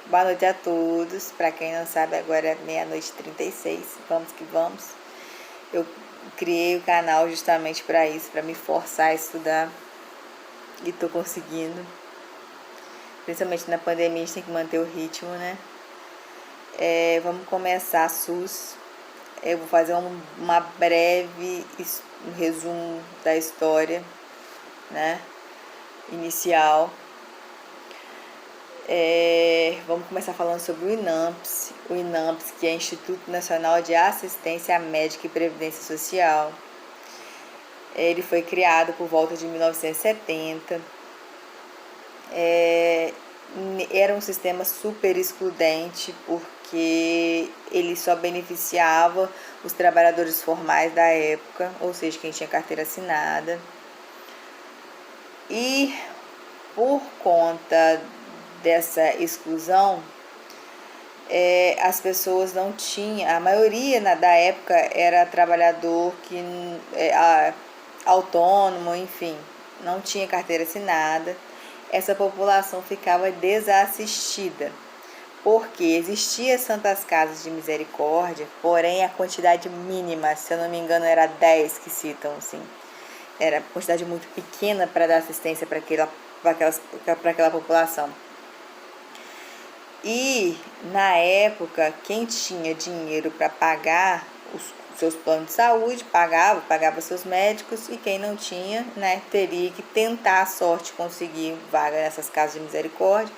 Boa noite a todos. Para quem não sabe, agora é meia-noite e 36. Vamos que vamos. Eu criei o canal justamente para isso, para me forçar a estudar. E tô conseguindo. Principalmente na pandemia, a gente tem que manter o ritmo, né? Vamos começar SUS. Eu vou fazer uma breve resumo da história, né? Inicial. Vamos começar falando sobre o INAMPS. O INAMPS, que é Instituto Nacional de Assistência Médica e Previdência Social. Ele foi criado por volta de 1970. Era um sistema super excludente, porque ele só beneficiava os trabalhadores formais da época, ou seja, quem tinha carteira assinada. E por conta dessa exclusão, as pessoas não tinham, a maioria da época era trabalhador que autônomo, enfim, não tinha carteira assinada. Essa população ficava desassistida, porque existia Santas Casas de Misericórdia, porém a quantidade mínima, se eu não me engano, era 10 que citam, assim. Era uma quantidade muito pequena para dar assistência para aquela população. E, na época, quem tinha dinheiro para pagar os seus planos de saúde, pagava seus médicos, e quem não tinha, né, teria que tentar a sorte conseguir vaga nessas casas de misericórdia,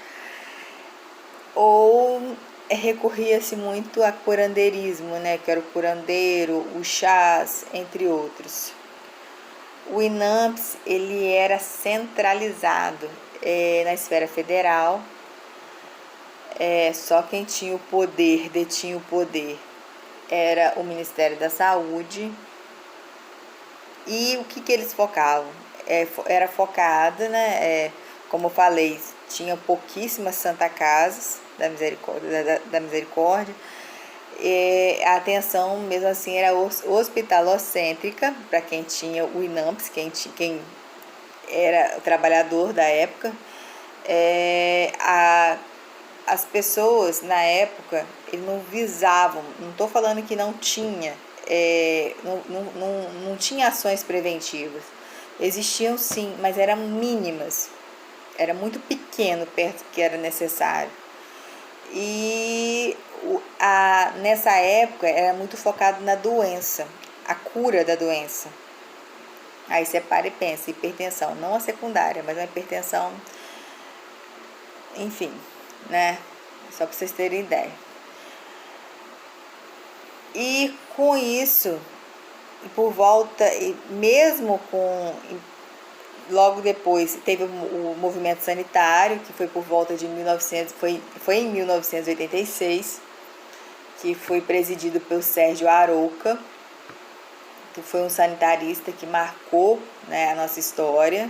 ou recorria-se muito a curandeirismo, né, que era o curandeiro, o chás, entre outros. O INAMPS, ele era centralizado na esfera federal. Só quem tinha o poder, detinha o poder, era o Ministério da Saúde. E o que eles focavam? Era focada, né? Como eu falei, tinha pouquíssimas Santa Casas da Misericórdia. A atenção, mesmo assim, era hospitalocêntrica, para quem tinha o INAMPS, quem era o trabalhador da época. As pessoas na época, eles não visavam, não estou falando que não tinha, não tinha ações preventivas. Existiam sim, mas eram mínimas, era muito pequeno perto do que era necessário. E nessa época era muito focado na doença, a cura da doença. Aí você para e pensa, hipertensão, não a secundária, mas a hipertensão, enfim, né? Só para vocês terem ideia. E com isso, por volta, mesmo com, logo depois teve o movimento sanitário, que foi por volta de 1900, foi em 1986, que foi presidido pelo Sérgio Arouca, que foi um sanitarista que marcou, né, a nossa história.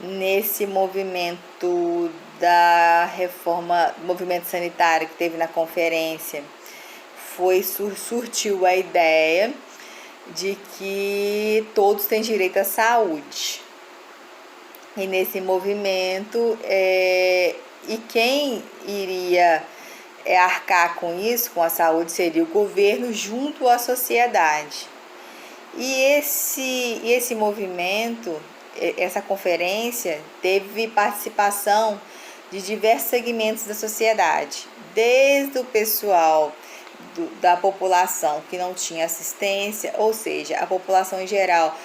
Nesse movimento da reforma, movimento sanitário que teve na conferência, surtiu a ideia de que todos têm direito à saúde. E nesse movimento, e quem iria arcar com isso, com a saúde, seria o governo junto à sociedade. E esse movimento, essa conferência, teve participação de diversos segmentos da sociedade, desde o pessoal da população que não tinha assistência, ou seja, a população em geral,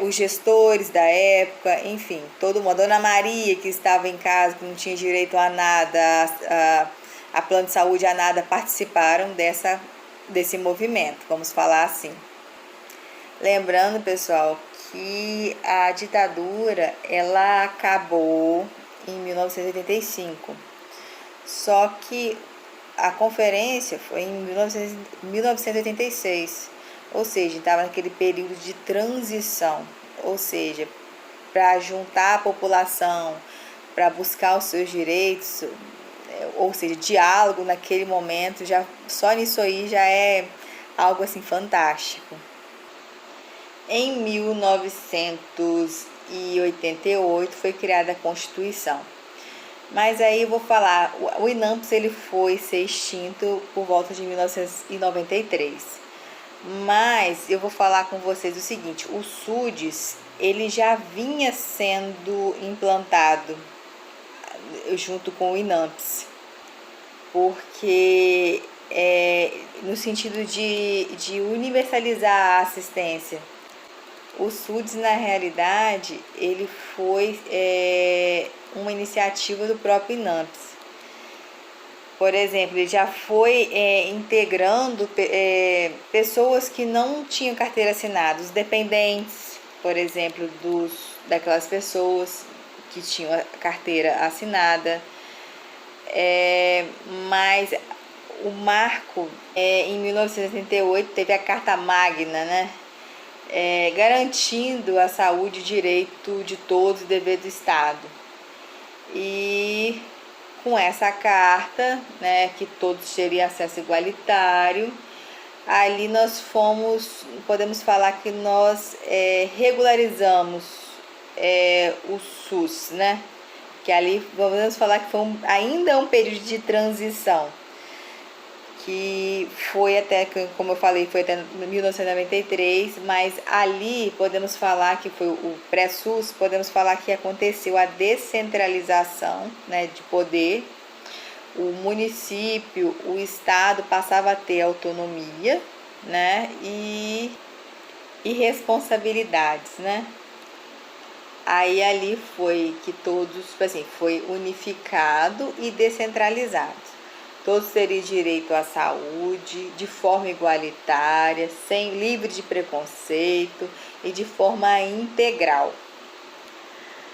os gestores da época, enfim, todo mundo. A Dona Maria, que estava em casa, que não tinha direito a nada, a plano de saúde, a nada, participaram desse movimento, vamos falar assim. Lembrando, pessoal, que a ditadura, ela acabou em 1985, só que a conferência foi em 1986, ou seja, estava naquele período de transição, ou seja, para juntar a população, para buscar os seus direitos, ou seja, diálogo naquele momento, já só nisso aí já é algo assim fantástico. Em 1988 foi criada a Constituição. Mas aí eu vou falar, o INAMPS ele foi ser extinto por volta de 1993. Mas eu vou falar com vocês o seguinte, o SUDES ele já vinha sendo implantado junto com o INAMPS, porque no sentido de universalizar a assistência. O SUDES, na realidade, ele foi uma iniciativa do próprio INAMPS. Por exemplo, ele já foi integrando pessoas que não tinham carteira assinada, os dependentes, por exemplo, daquelas pessoas que tinham a carteira assinada. Mas o marco, em 1988, teve a Carta Magna, né? Garantindo a saúde e direito de todos e dever do Estado. E com essa carta, né, que todos teriam acesso igualitário, ali nós podemos falar que nós regularizamos o SUS, né? Que ali podemos falar que foi ainda um período de transição, que foi até, como eu falei, foi até 1993, mas ali podemos falar que foi o pré-SUS, podemos falar que aconteceu a descentralização, né, de poder. O município, o estado passava a ter autonomia, né, e responsabilidades, né. Aí ali foi que todos, assim, foi unificado e descentralizado. Todos teriam direito à saúde de forma igualitária, livre de preconceito e de forma integral.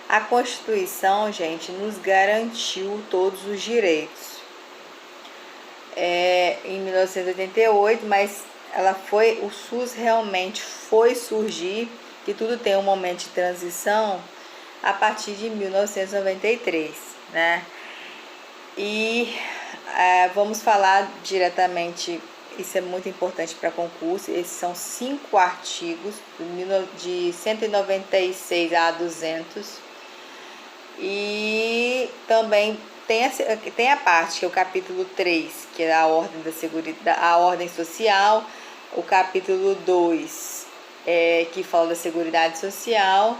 A Constituição, gente, nos garantiu todos os direitos. Em 1988, mas o SUS realmente foi surgir, que tudo tem um momento de transição, a partir de 1993, né? E vamos falar diretamente, isso é muito importante para concurso, esses são 5 artigos, de 196 a 200, e também tem a parte, que é o capítulo 3, que é a ordem social, o capítulo 2, que fala da Seguridade Social,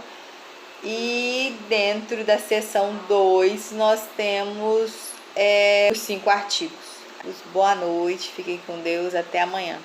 e dentro da seção 2 nós temos os 5 artigos. Boa noite, fiquem com Deus, até amanhã.